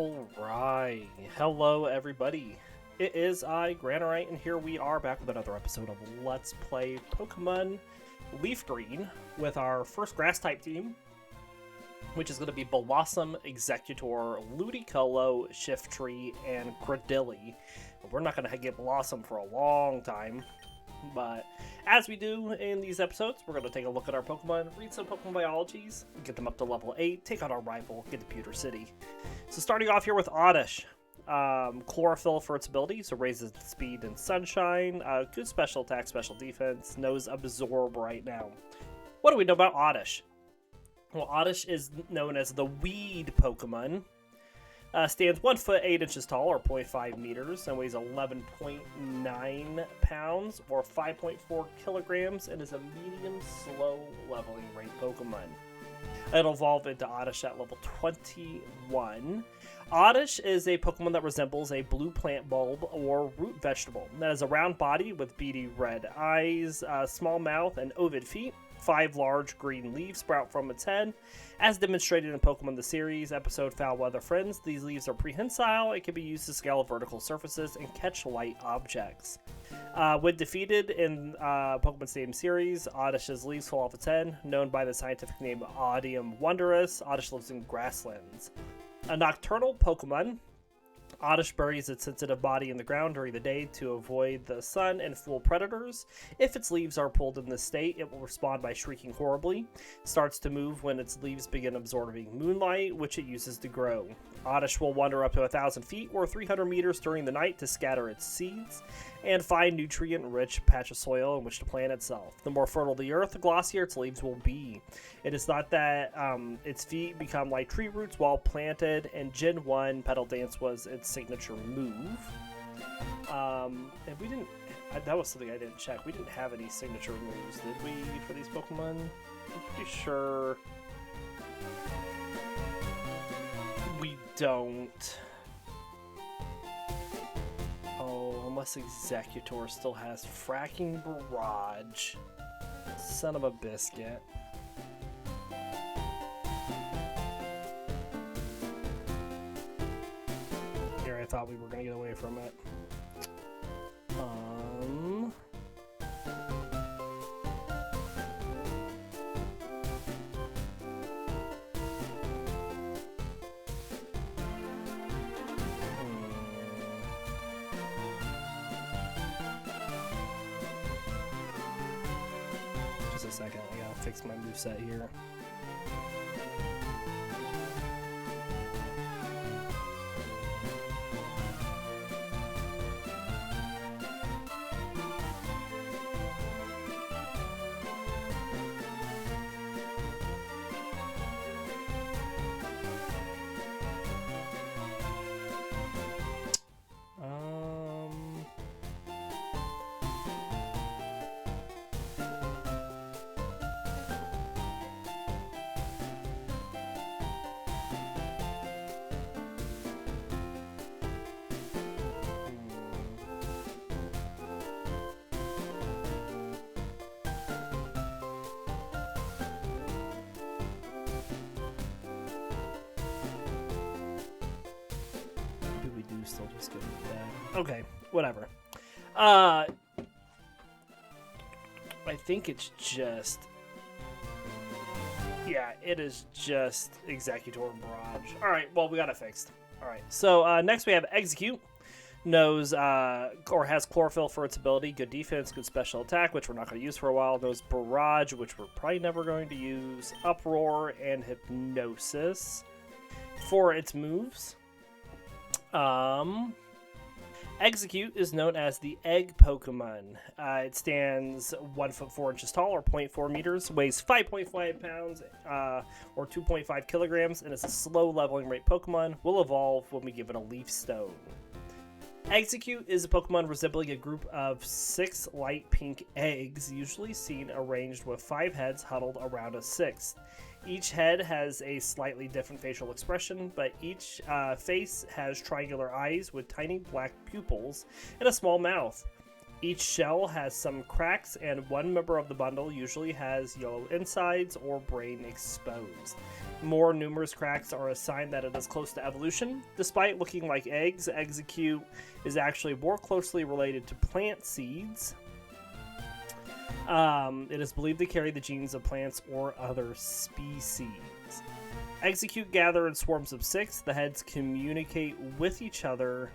Alright, hello everybody. It is I, Granorite, and here we are back with another episode of Let's Play Pokemon Leaf Green with our first Grass-type team, which is going to be Blossom, Exeggutor, Ludicolo, Shiftry, and Cradilly. We're not going to get Blossom for a long time, but as we do in these episodes, we're going to take a look at our Pokemon, read some Pokemon biologies, get them up to level 8, take out our rival, get to Pewter City. So starting off here with Oddish. Chlorophyll for its ability, so raises its speed and sunshine. Good special attack, special defense. Knows Absorb right now. What do we know about Oddish? Well, Oddish is known as the Weed Pokemon. Stands 1 foot 8 inches tall, or 0.5 meters, and weighs 11.9 pounds, or 5.4 kilograms, and is a medium slow leveling rate Pokemon. It'll evolve into Oddish at level 21. Oddish is a Pokemon that resembles a blue plant bulb or root vegetable. That has a round body with beady red eyes, small mouth, and ovid feet. 5 large green leaves sprout from its head. As demonstrated in Pokemon the Series episode Foul Weather Friends, these leaves are prehensile. It can be used to scale vertical surfaces and catch light objects. When defeated in Pokemon Stadium Series, Oddish's leaves fall off its head. Known by the scientific name Odium Wondrous, Oddish lives in grasslands. A nocturnal Pokemon, Oddish buries its sensitive body in the ground during the day to avoid the sun and fool predators. If its leaves are pulled in this state, it will respond by shrieking horribly. Starts to move when its leaves begin absorbing moonlight, which it uses to grow. Oddish will wander up to 1,000 feet or 300 meters during the night to scatter its seeds and find nutrient-rich patch of soil in which to plant itself. The more fertile the earth, the glossier its leaves will be. It is thought that its feet become like tree roots while planted, and Gen 1 Petal Dance was its signature move. And we didn't... that was something I didn't check. We didn't have any signature moves, did we, for these Pokemon? I'm pretty sure... we don't. Oh, unless Exeggutor still has Fracking Barrage. Son of a biscuit. Here, I thought we were going to get away from it. Just a second, I gotta fix my moveset here. Still just good with that. Okay, whatever. I think it's just... yeah, it is just Exeggutor and Barrage. Alright, well, we got it fixed. Alright, so next we have Exeggcute. Knows, or has Chlorophyll for its ability. Good defense, good special attack, which we're not going to use for a while. Knows Barrage, which we're probably never going to use. Uproar and Hypnosis for its moves. Exeggcute is known as the Egg Pokemon. It stands 1 foot 4 inches tall, or 0.4 meters, weighs 5.5 pounds, or 2.5 kilograms, and is a slow leveling rate Pokemon. Will evolve when we give it a Leaf Stone. Exeggcute is a Pokemon resembling a group of 6 light pink eggs, usually seen arranged with 5 heads huddled around a 6th. Each head has a slightly different facial expression, but each face has triangular eyes with tiny black pupils and a small mouth. Each shell has some cracks, and one member of the bundle usually has yellow insides or brain exposed. More numerous cracks are a sign that it is close to evolution. Despite looking like eggs, Exeggcute is actually more closely related to plant seeds. It is believed to carry the genes of plants or other species. Exeggcute gather in swarms of 6. The heads communicate with each other.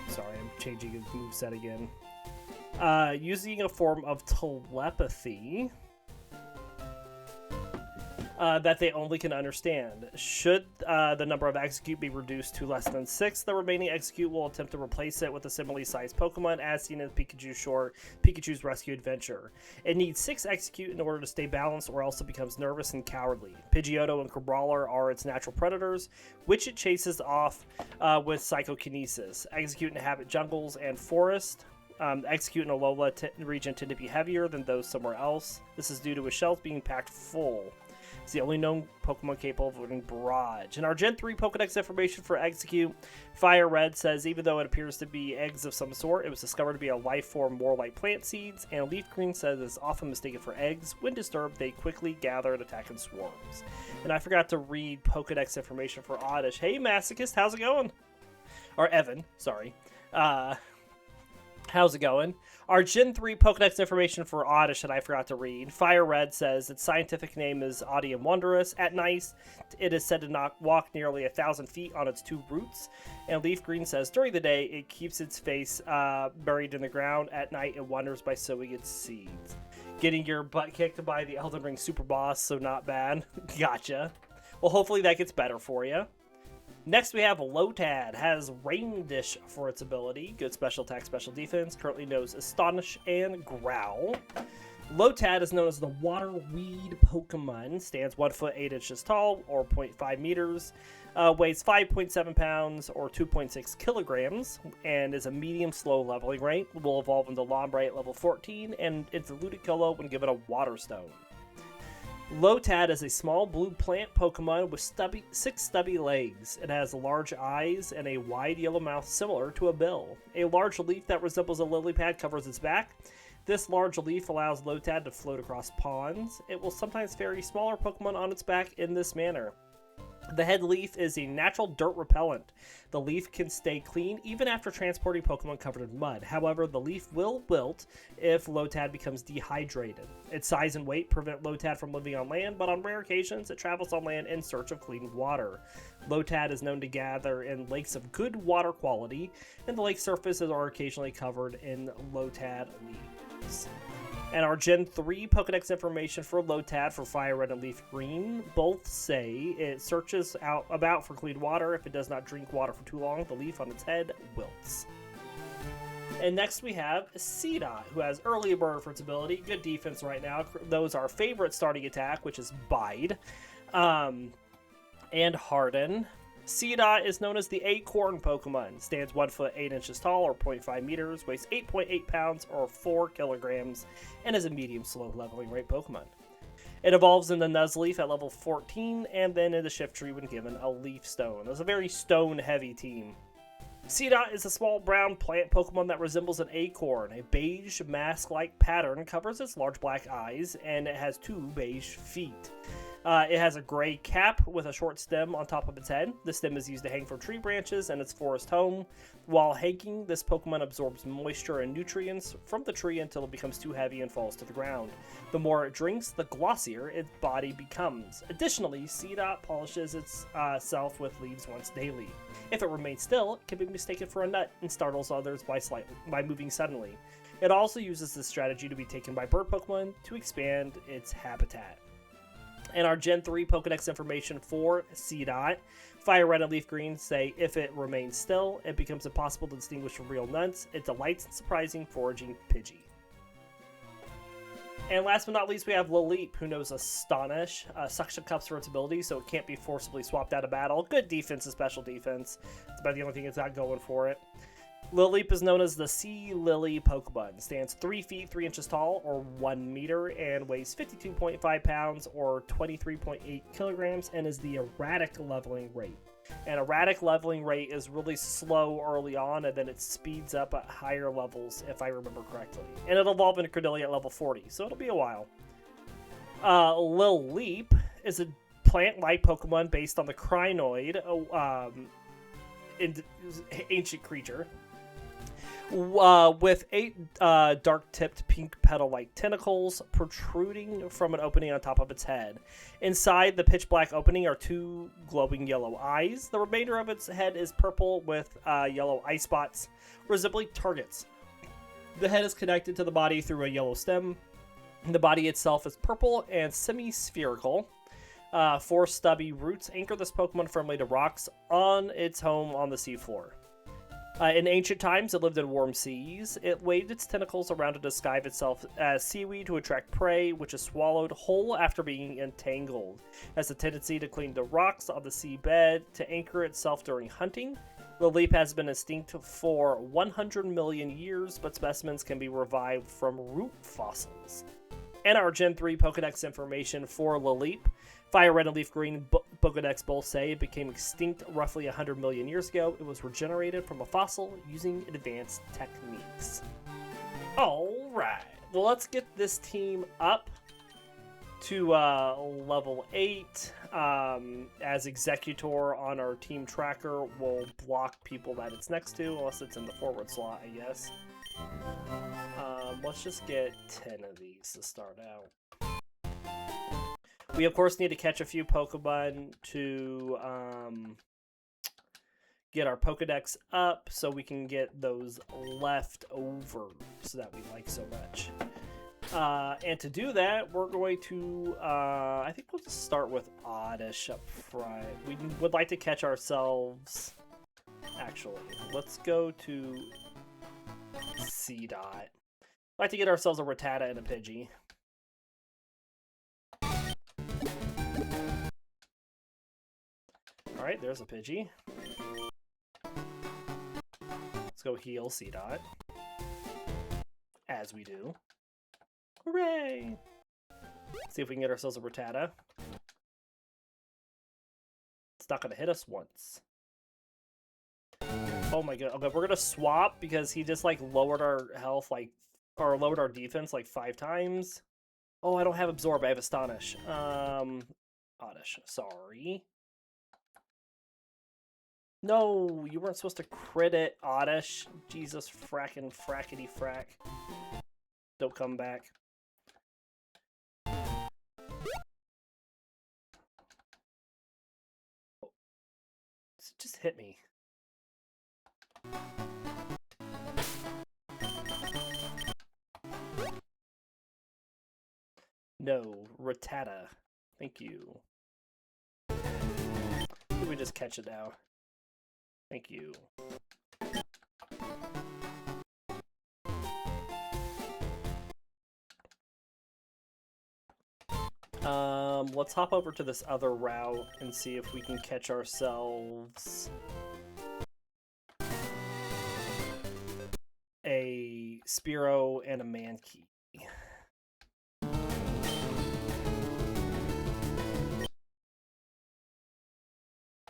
Sorry, I'm changing his moveset again. Using a form of telepathy that they only can understand. Should the number of Exeggcute be reduced to less than 6, the remaining Exeggcute will attempt to replace it with a similarly sized Pokemon, as seen in Pikachu's Rescue Adventure. It needs 6 Exeggcute in order to stay balanced, or else it becomes nervous and cowardly. Pidgeotto and Crabrawler are its natural predators, which it chases off with Psychokinesis. Exeggcute inhabit jungles and forests. Exeggcute in Alola region tend to be heavier than those somewhere else. This is due to its shells being packed full. It's the only known Pokemon capable of winning Barrage. In our Gen 3 Pokedex information for Exeggcute, Fire Red says even though it appears to be eggs of some sort, it was discovered to be a life form more like plant seeds, and Leaf Green says it's often mistaken for eggs. When disturbed, they quickly gather and attack in swarms. And I forgot to read Pokedex information for Oddish. Hey, Masochist, how's it going? Or Evan, sorry. How's it going? Our Gen 3 Pokedex information for Oddish that I forgot to read. Fire Red says its scientific name is Odium Wondrous. At night, it is said to walk nearly 1,000 feet on its 2 roots. And Leaf Green says during the day, it keeps its face buried in the ground. At night, it wanders by sowing its seeds. Getting your butt kicked by the Elden Ring Super Boss, so not bad. Gotcha. Well, hopefully that gets better for you. Next we have Lotad, has Rain Dish for its ability, good special attack, special defense, currently knows Astonish and Growl. Lotad is known as the Water Weed Pokemon, stands 1 foot 8 inches tall, or 0.5 meters, weighs 5.7 pounds, or 2.6 kilograms, and is a medium slow leveling rate, will evolve into Lombre at level 14, and into Ludicolo when given a Water Stone. Lotad is a small blue plant Pokemon with 6 stubby legs. It has large eyes and a wide yellow mouth similar to a bill. A large leaf that resembles a lily pad covers its back. This large leaf allows Lotad to float across ponds. It will sometimes ferry smaller Pokemon on its back in this manner. The head leaf is a natural dirt repellent. The leaf can stay clean even after transporting Pokemon covered in mud. However, the leaf will wilt if Lotad becomes dehydrated. Its size and weight prevent Lotad from living on land, but on rare occasions, it travels on land in search of clean water. Lotad is known to gather in lakes of good water quality, and the lake surfaces are occasionally covered in Lotad leaves. And our Gen 3 Pokedex information for Lotad for Fire Red and Leaf Green both say it searches about for clean water. If it does not drink water for too long, the leaf on its head wilts. And next we have Seedot, who has Early Bird for its ability, good defense right now. Those are favorite starting attack, which is Bide, and Harden. Seedot is known as the Acorn Pokemon, stands 1 foot 8 inches tall, or 0.5 meters, weighs 8.8 pounds, or 4 kilograms, and is a medium slow leveling rate Pokemon. It evolves in the Nuzleaf at level 14, and then in the Shiftry when given a Leaf Stone. It's a very stone-heavy team. Seedot is a small brown plant Pokemon that resembles an acorn. A beige mask-like pattern covers its large black eyes, and it has 2 beige feet. It has a gray cap with a short stem on top of its head. The stem is used to hang from tree branches and its forest home. While hanging, this Pokemon absorbs moisture and nutrients from the tree until it becomes too heavy and falls to the ground. The more it drinks, the glossier its body becomes. Additionally, Seedot polishes itself with leaves once daily. If it remains still, it can be mistaken for a nut and startles others by moving suddenly. It also uses this strategy to be taken by bird Pokemon to expand its habitat. And our Gen 3 Pokedex information for Seedot, Fire Red and Leaf Green say if it remains still, it becomes impossible to distinguish from real nuts. It delights in surprising foraging Pidgey. And last but not least, we have Lileep, who knows Astonish, Suction Cups for its ability, so it can't be forcibly swapped out of battle. Good defense and special defense. That's about the only thing it's got going for it. Lileep is known as the Sea Lily Pokemon. Stands 3 feet 3 inches tall, or 1 meter, and weighs 52.5 pounds, or 23.8 kilograms, and is the erratic leveling rate. And erratic leveling rate is really slow early on, and then it speeds up at higher levels, if I remember correctly. And it'll evolve into Cordelia at level 40, so it'll be a while. Lileep is a plant-like Pokemon based on the Crinoid, ancient creature, with 8 dark-tipped pink petal-like tentacles protruding from an opening on top of its head. Inside the pitch-black opening are 2 glowing yellow eyes. The remainder of its head is purple with yellow eye spots resembling targets. The head is connected to the body through a yellow stem. The body itself is purple and semi-spherical. 4 stubby roots anchor this Pokemon firmly to rocks on its home on the seafloor. In ancient times, it lived in warm seas. It waved its tentacles around to disguise itself as seaweed to attract prey, which is swallowed whole after being entangled. It has a tendency to cling to rocks on the seabed to anchor itself during hunting. Lileep has been extinct for 100 million years, but specimens can be revived from root fossils. And our Gen 3 Pokedex information for Lileep. Fire Red and Leaf Green Pokedex both say it became extinct roughly 100 million years ago. It was regenerated from a fossil using advanced techniques. Alright, well, let's get this team up to level 8. As Exeggutor on our team tracker will block people that it's next to, unless it's in the forward slot, I guess. Let's just get 10 of these to start out. We, of course, need to catch a few Pokemon to get our Pokedex up so we can get those leftovers that we like so much. And to do that, we're going to, I think we'll just start with Oddish up front. We would like to catch ourselves, actually, let's go to Seedot. I'd like to get ourselves a Rattata and a Pidgey. Alright, there's a Pidgey. Let's go heal Seedot. As we do. Hooray! Let's see if we can get ourselves a Rattata. It's not going to hit us once. Oh my god. Okay, we're going to swap because he just, like, lowered our health, like, or lowered our defense, like, 5 times. Oh, I don't have Absorb. I have Astonish. Oddish. Sorry. No, you weren't supposed to crit it, Oddish. Jesus frackin' frackety frack. Don't come back. Just hit me. No, Rattata. Thank you. We just catch it now. Thank you. Let's hop over to this other route and see if we can catch ourselves a Spearow and a Mankey.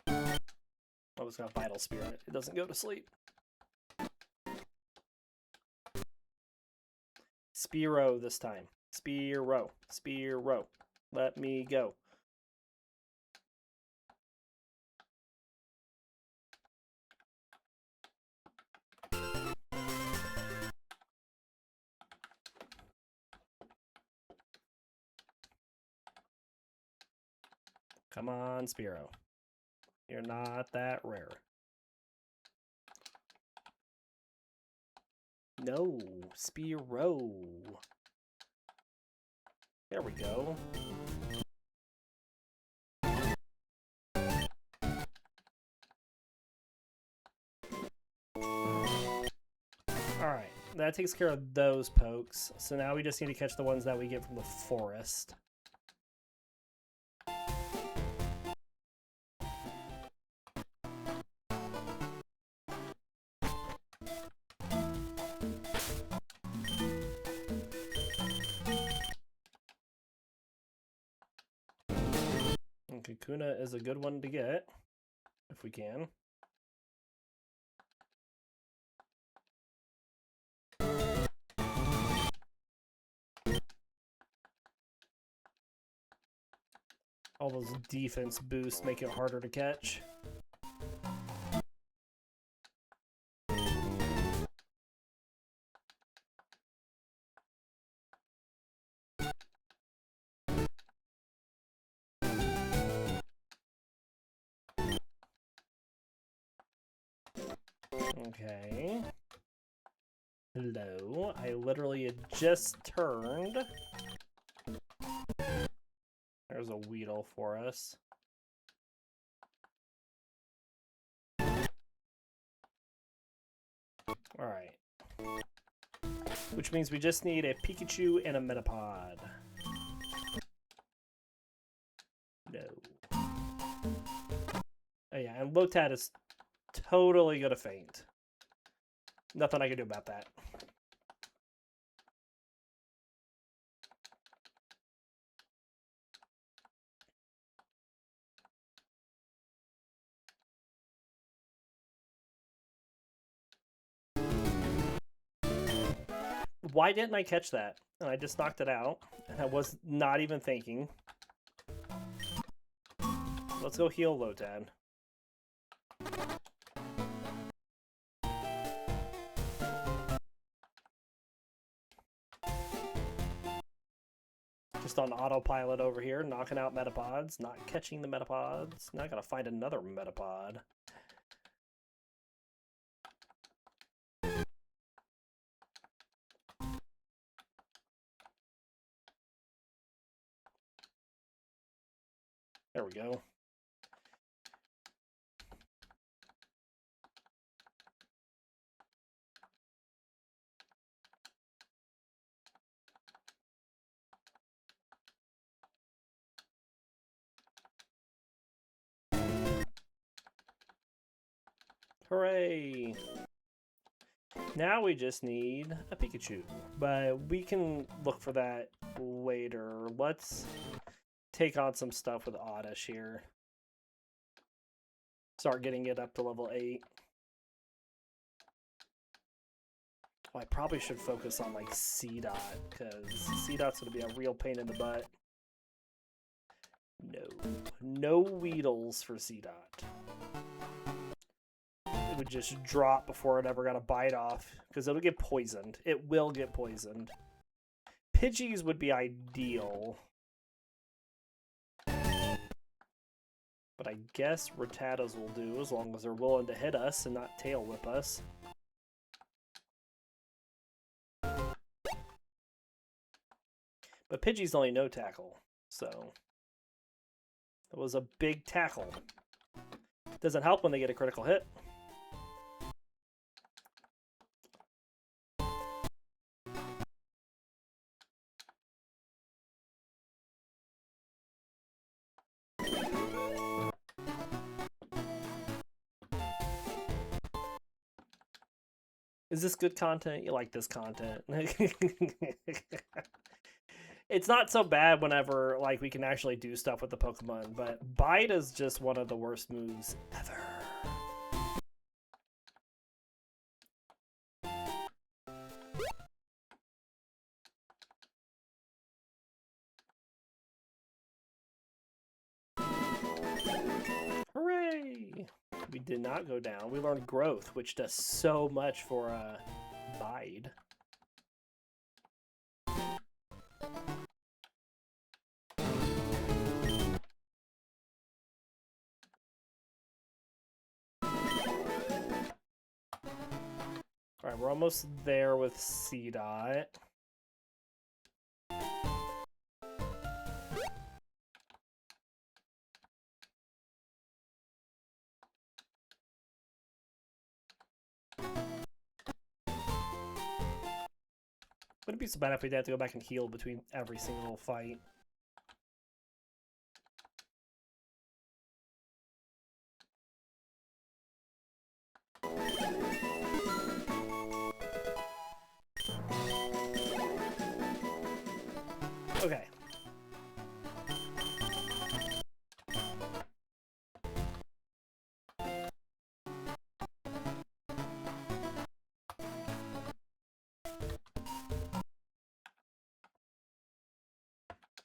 I was gonna Vital Spirit. It doesn't go to sleep. Spearow this time. Spearow. Spearow. Let me go. Come on, Spearow. You're not that rare. No, Spearow. There we go. Alright, that takes care of those pokes. So now we just need to catch the ones that we get from the forest. And Kakuna is a good one to get. if we can. All those defense boosts make it harder to catch. Okay. Hello. I literally had just turned. There's a Weedle for us. Alright. Which means we just need a Pikachu and a Metapod. No. Oh yeah, and Lotad is totally gonna faint. Nothing I can do about that. Why didn't I catch that? And I just knocked it out, and I was not even thinking. Let's go heal Lotad. Just on autopilot over here, knocking out Metapods, not catching the Metapods. Now I gotta find another Metapod. There we go. Hooray! Now we just need a Pikachu, but we can look for that later. Let's take on some stuff with Oddish here. Start getting it up to level 8. Oh, I probably should focus on like Seedot, because Seedot's going to be a real pain in the butt. No Weedles for Seedot. It would just drop before it ever got a bite off, because it'll get poisoned. It will get poisoned. Pidgeys would be ideal. But I guess Rattatas will do, as long as they're willing to hit us and not tail whip us. But Pidgeys only know tackle, so it was a big tackle. Doesn't help when they get a critical hit. Is this good content? You like this content? It's not so bad whenever like we can actually do stuff with the Pokemon, but Bite is just one of the worst moves ever. Hooray! We did not go down. We learned Growth, which does so much for Bide. Alright, we're almost there with Seedot. Wouldn't be so bad if we'd have to go back and heal between every single fight. Okay.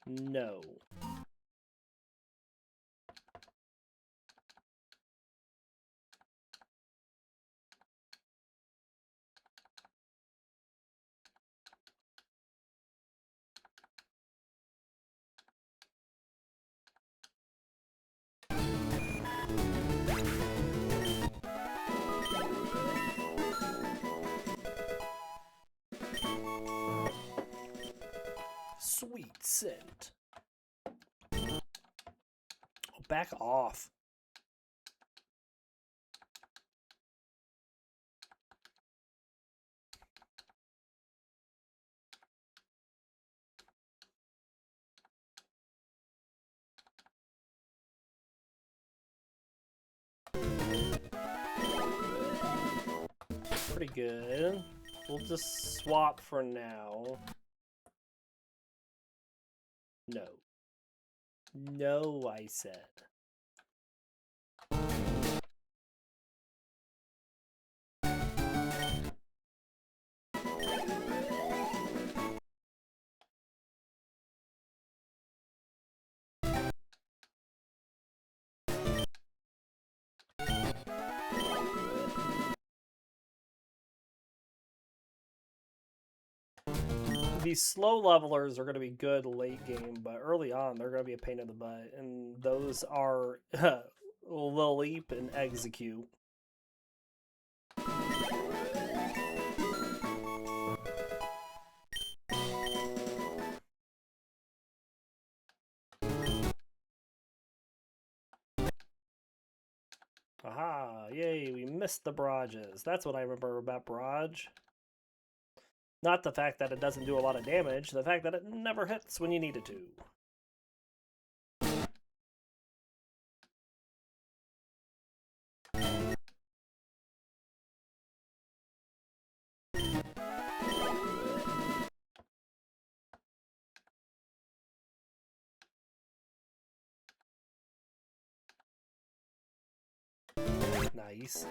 No. Sweet scent. Oh, back off. Pretty good. We'll just swap for now. No. No, I said. These slow levelers are going to be good late game, but early on they're going to be a pain in the butt, and those are Lileep and Exeggcute. Aha, yay, we missed the barrages. That's what I remember about barrage. Not the fact that it doesn't do a lot of damage, the fact that it never hits when you need it to. Nice.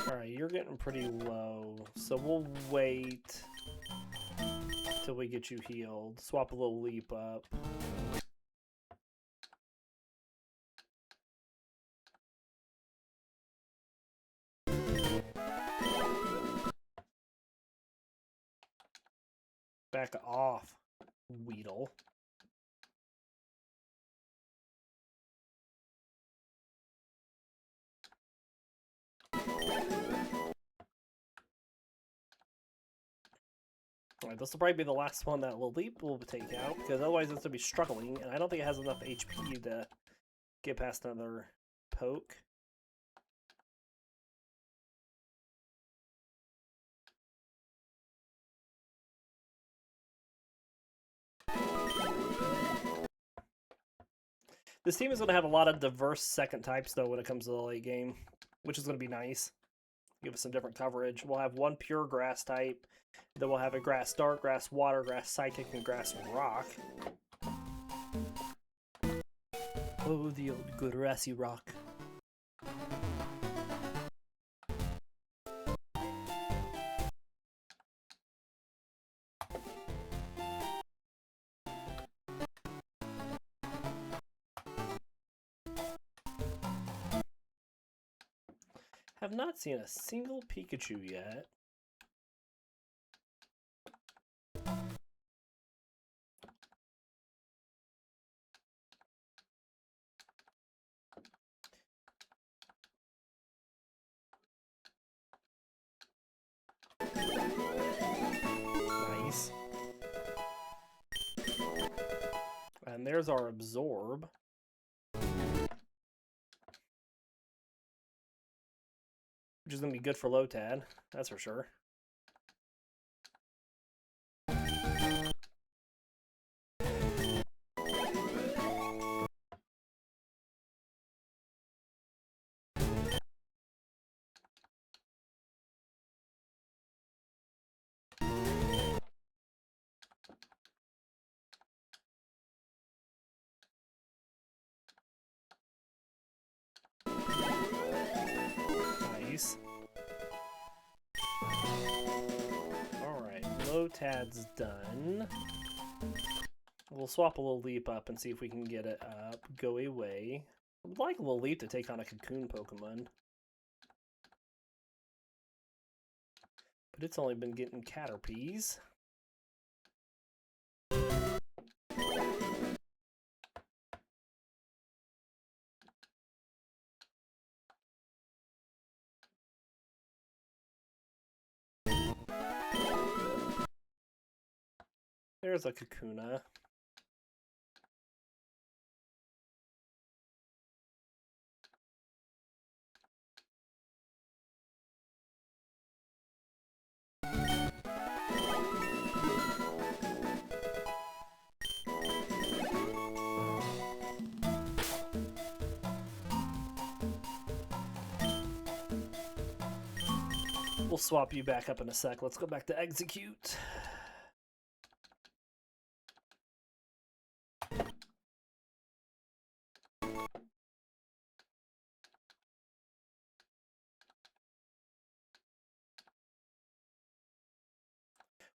Alright, you're getting pretty low, so we'll wait till we get you healed. Swap a little leap up. Back off, Weedle. Alright, this will probably be the last one that Lileep will take out, because otherwise it's going to be struggling, and I don't think it has enough HP to get past another poke. This team is going to have a lot of diverse second types, though, when it comes to the late game, which is going to be nice. Give us some different coverage. We'll have one pure grass type, then we'll have a grass dark, grass water, grass psychic, and grass rock. Oh, the old grassy rock. Have not seen a single Pikachu yet. Nice. And there's our Absorb. Which is going to be good for Lotad, that's for sure. Nice. Lotad's done. We'll swap a Lileep up and see if we can get it up. Go away. I would like a Lileep to take on a Cocoon Pokemon. But it's only been getting Caterpies. There's a Kakuna. We'll swap you back up in a sec. Let's go back to Exeggcute.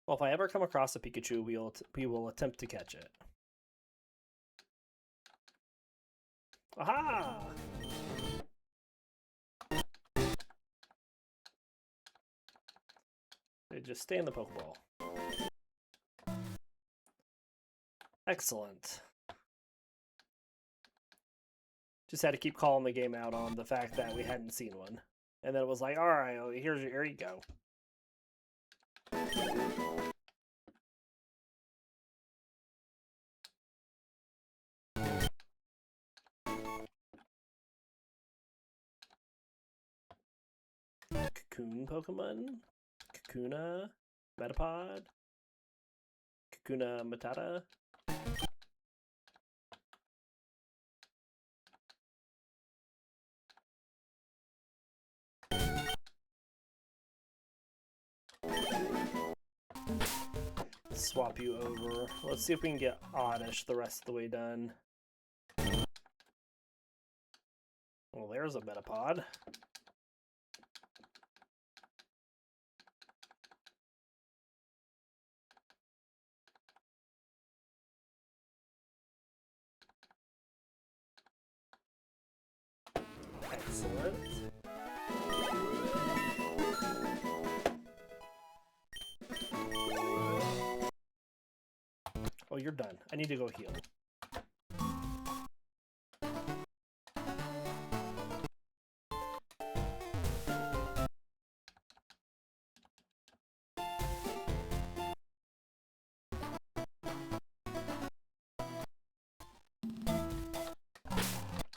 Well, if I ever come across a Pikachu, we will attempt to catch it. Aha! They just stay in the Pokeball. Excellent. Just had to keep calling the game out on the fact that we hadn't seen one. And then it was like, alright, here you go. Cocoon Pokemon? Kakuna? Metapod? Kakuna Matata? Swap you over. Let's see if we can get Oddish the rest of the way done. Well, there's a Metapod. Excellent. Oh, you're done. I need to go heal.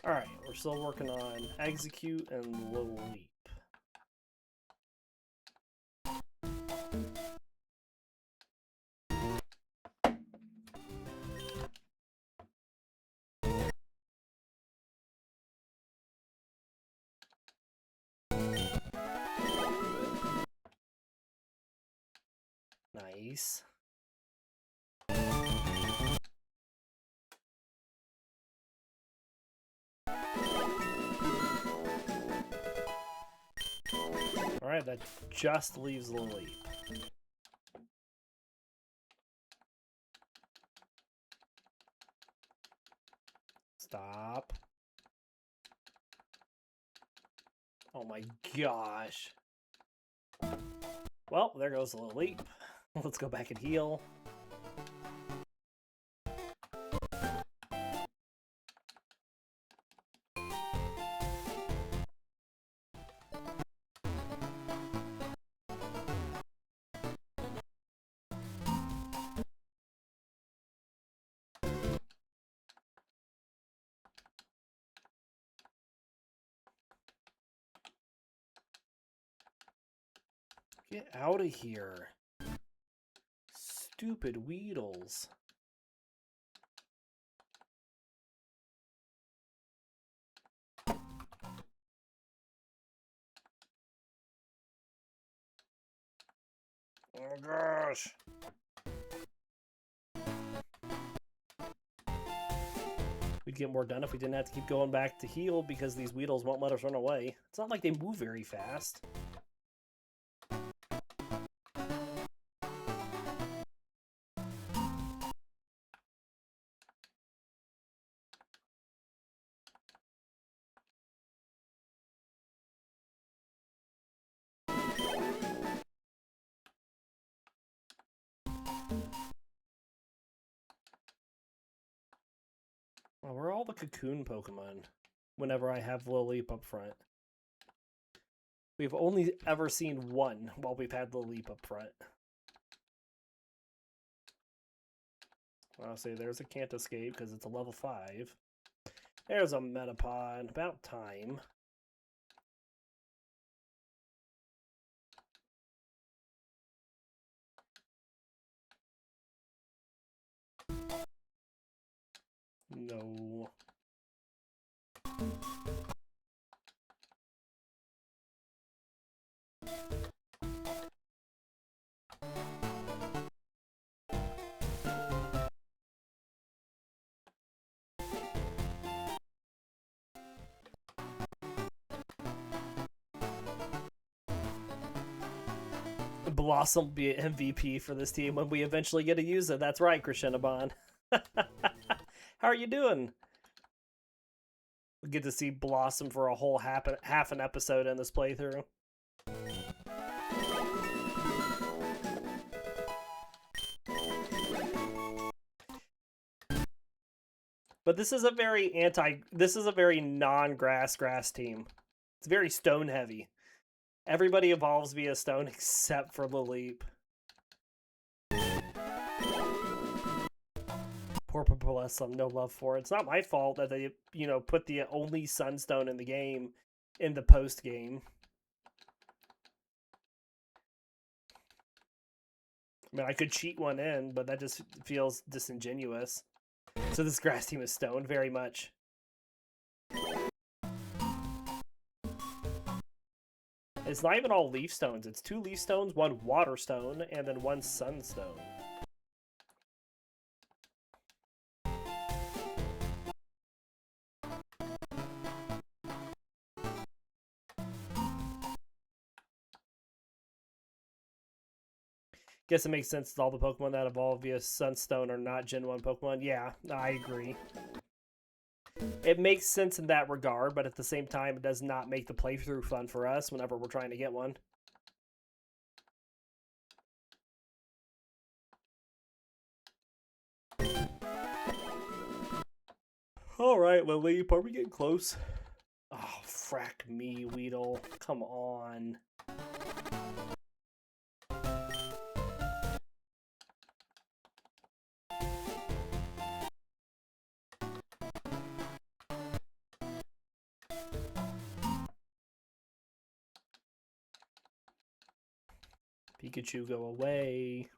Alright, we're still working on Exeggcute and Lileep. Nice. Alright, that just leaves Lileep. Stop. Oh my gosh. Well, there goes Lileep. Let's go back and heal. Get out of here. Stupid Weedles. Oh gosh. We'd get more done if we didn't have to keep going back to heal because these Weedles won't let us run away. It's not like they move very fast. Oh, where are all the cocoon Pokemon whenever I have Lileep up front? We've only ever seen one while we've had Lileep up front. I'll say there's a Can't Escape because it's a level 5. There's a Metapod. About time. No. Blossom will be an MVP for this team when we eventually get to use it. That's right, Krishinabon. How are you doing? We get to see Blossom for a whole half an episode in this playthrough. But this is a very non-grass team. It's very stone heavy. Everybody evolves via stone except for Lileep. Poor Blossom, no love for it. It's not my fault that they, put the only Sunstone in the game in the post game. I mean, I could cheat one in, but that just feels disingenuous. So this grass team is stoned very much. It's not even all leaf stones. It's 2 leaf stones, 1 water stone, and then 1 sunstone. Guess it makes sense that all the Pokemon that evolve via Sunstone are not Gen 1 Pokemon. Yeah, I agree. It makes sense in that regard, but at the same time, it does not make the playthrough fun for us whenever we're trying to get one. Alright, Lileep, are we getting close? Oh, frack me, Weedle. Come on. Pikachu, go away.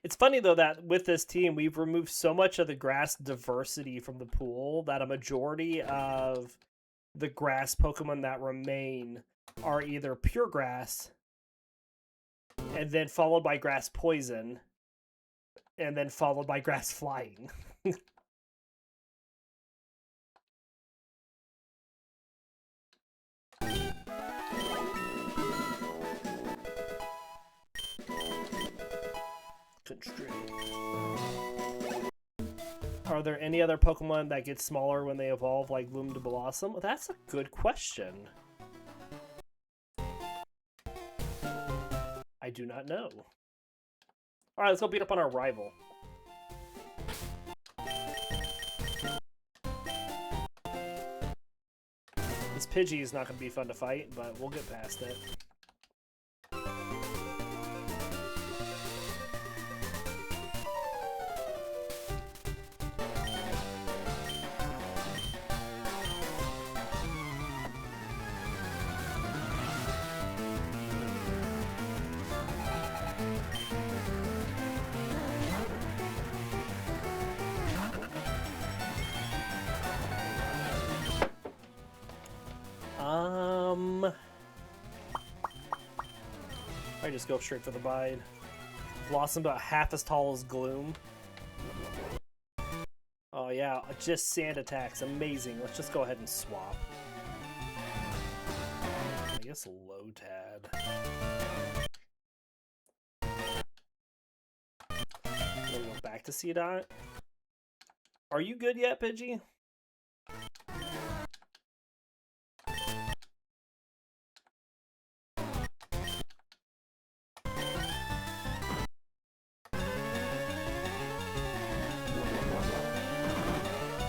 It's funny, though, that with this team, we've removed so much of the grass diversity from the pool that a majority of the grass Pokemon that remain are either pure grass, and then followed by grass poison, and then followed by grass flying. Constraint. Are there any other Pokemon that get smaller when they evolve, like Bloom to Blossom? That's a good question. I do not know. Alright, let's go beat up on our rival. This Pidgey is not going to be fun to fight, but we'll get past it. I just go straight for the bide. Blossom about half as tall as Gloom. Oh yeah, just sand attacks, amazing. Let's just go ahead and swap. guess Lotad. We'll go back to Seedot. Are you good yet, Pidgey?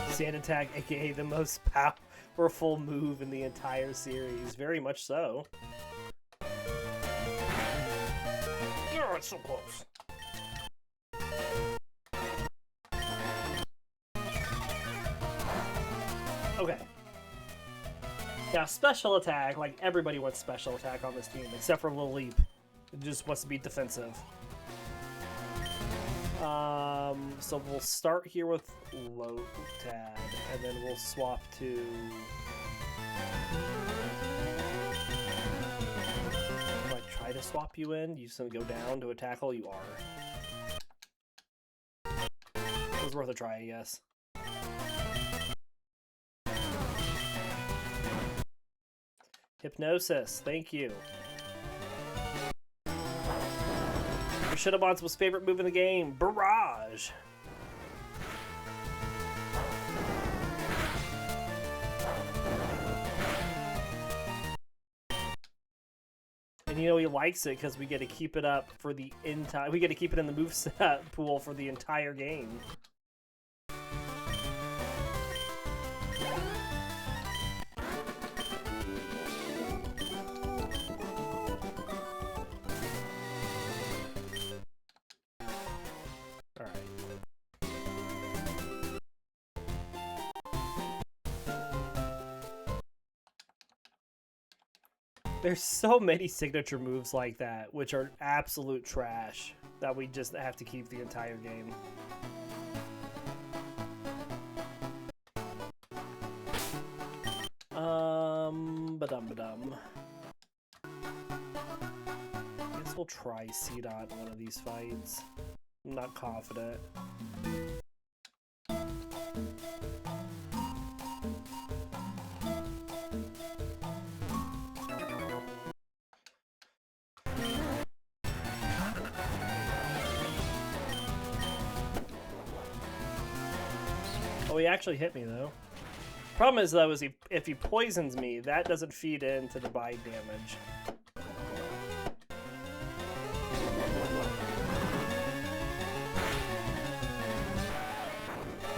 Sand attack, aka the most powerful move in the entire series. Very much so. Oh, it's so close. Okay. Now, special attack, like everybody wants special attack on this team, except for Lileep. It just wants to be defensive. So we'll start here with Lotad, and then we'll swap to... Do I try to swap you in? You just gonna go down to a tackle? You are. It was worth a try, I guess. Hypnosis, thank you. Shadowbot's most favorite move in the game, Barrage. And you know he likes it because we get to keep it up for the entire. We get to keep it in the moveset pool for the entire game. There's so many signature moves like that, which are absolute trash, that we just have to keep the entire game. Ba-dum-ba-dum. I guess we'll try Seedot in one of these fights. I'm not confident. Oh, he actually hit me, though. Problem is, though, is if he poisons me, that doesn't feed into the bite damage.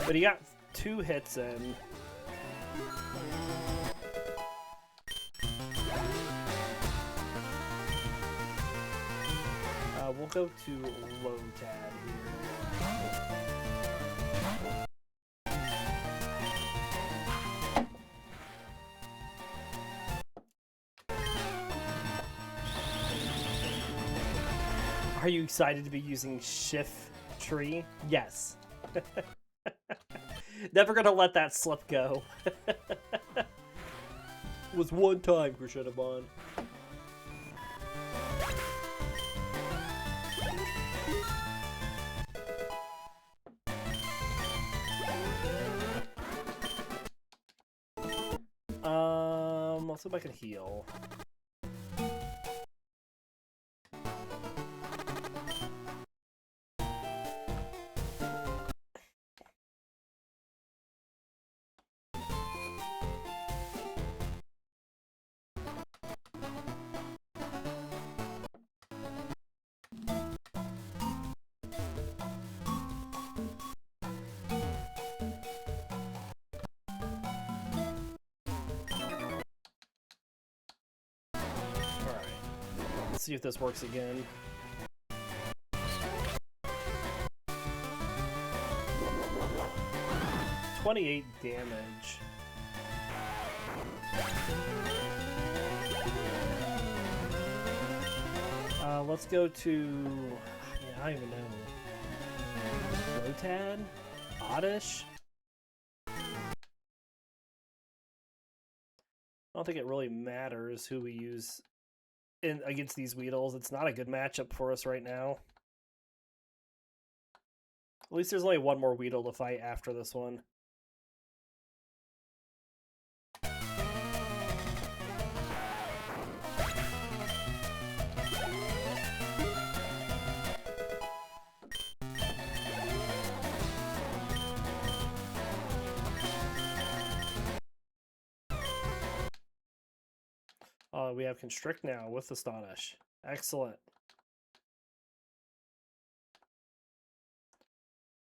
But he got 2 hits in. We'll go to Lotad here. Are you excited to be using Shift Tree? Yes. Never gonna let that slip go. It was one time, Grishadabon. Let's see if I can heal. Let's see if this works again. $28 damage. Let's go to... I don't even know. Lotad? Oddish? I don't think it really matters who we use against these Weedles. It's not a good matchup for us right now. At least there's only one more Weedle to fight after this one. Oh, we have Constrict now with Astonish. Excellent.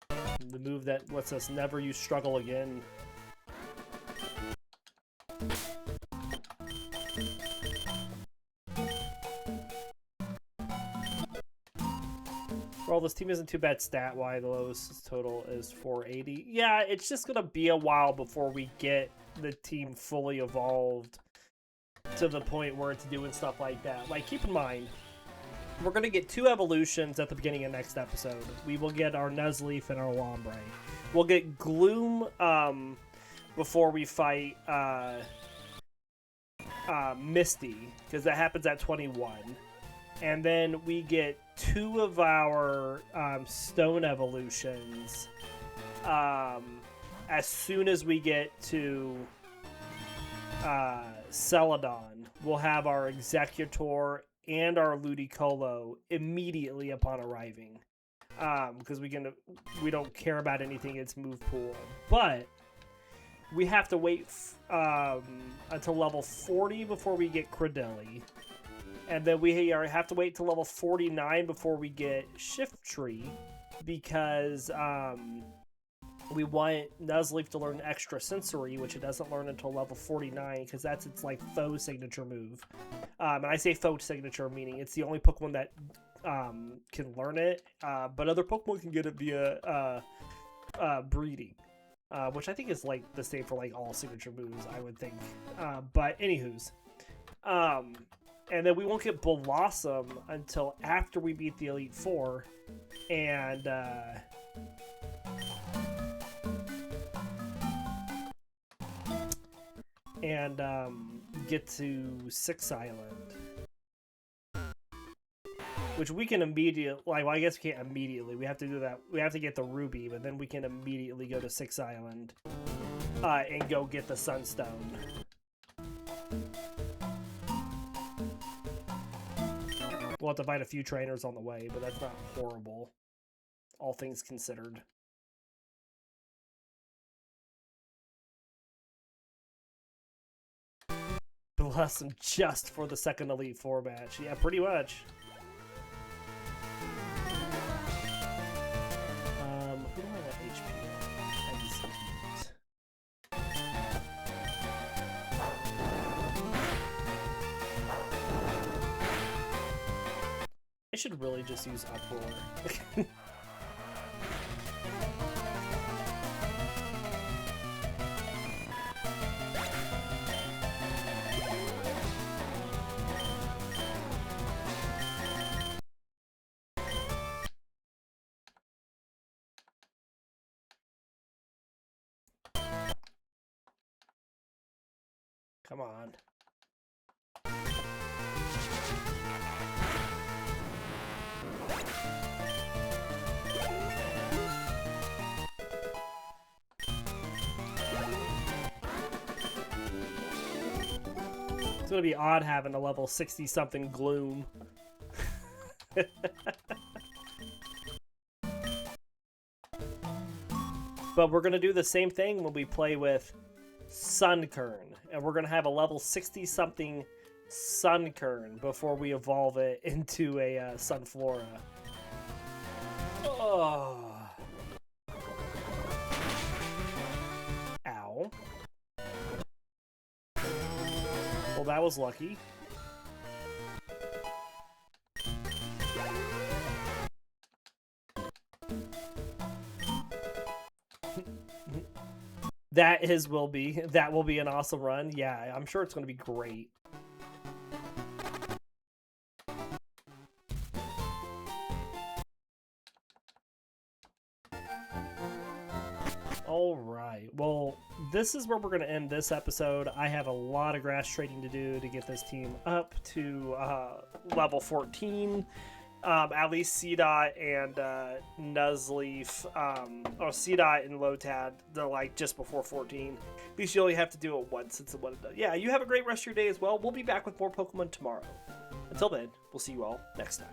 The move that lets us never use Struggle again. Well, this team isn't too bad stat-wise. The lowest total is 480. Yeah, it's just going to be a while before we get the team fully evolved to the point where it's doing stuff like that. Like, keep in mind, we're going to get 2 evolutions at the beginning of next episode. We will get our Nuzleaf and our Wombre. We'll get Gloom before we fight Misty, because that happens at 21. And then we get 2 of our Stone evolutions as soon as we get to Celadon. We'll have our Executor and our Ludicolo immediately upon arriving, because we don't care about anything in its move pool. But we have to wait until level 40 before we get Credilli. And then we have to wait till level 49 before we get Shift Tree, because we want Nuzleaf to learn Extra Sensory, which it doesn't learn until level 49, because that's its like faux signature move. And I say faux signature, meaning it's the only Pokemon that can learn it, but other Pokemon can get it via breeding, which I think is like the same for like all signature moves, I would think. But anywho's. And then we won't get Blossom until after we beat the Elite Four, and get to Six Island, which we can immediately. Well, I guess we can't immediately. We have to do that. We have to get the Ruby, but then we can immediately go to Six Island and go get the Sunstone. We'll have to fight a few trainers on the way, but that's not horrible, all things considered. Bless him just for the second Elite Four match. Yeah, pretty much. Who do I want HP? Exeggcute. I should really just use Uproar. Come on. It's gonna be odd having a level 60-something Gloom. But we're gonna do the same thing when we play with Sunkern, and we're gonna have a level 60-something Sunkern before we evolve it into a Sunflora. Oh. Ow. Well, that was lucky. That will be an awesome run. Yeah, I'm sure it's going to be great. All right. Well, this is where we're going to end this episode. I have a lot of grass trading to do to get this team up to level 14. At least Seedot and Nuzleaf, or Seedot and Lotad, they're like just before 14. At least you only have to do it once. It's what it does. Yeah, you have a great rest of your day as well. We'll be back with more Pokemon tomorrow. Until then, we'll see you all next time.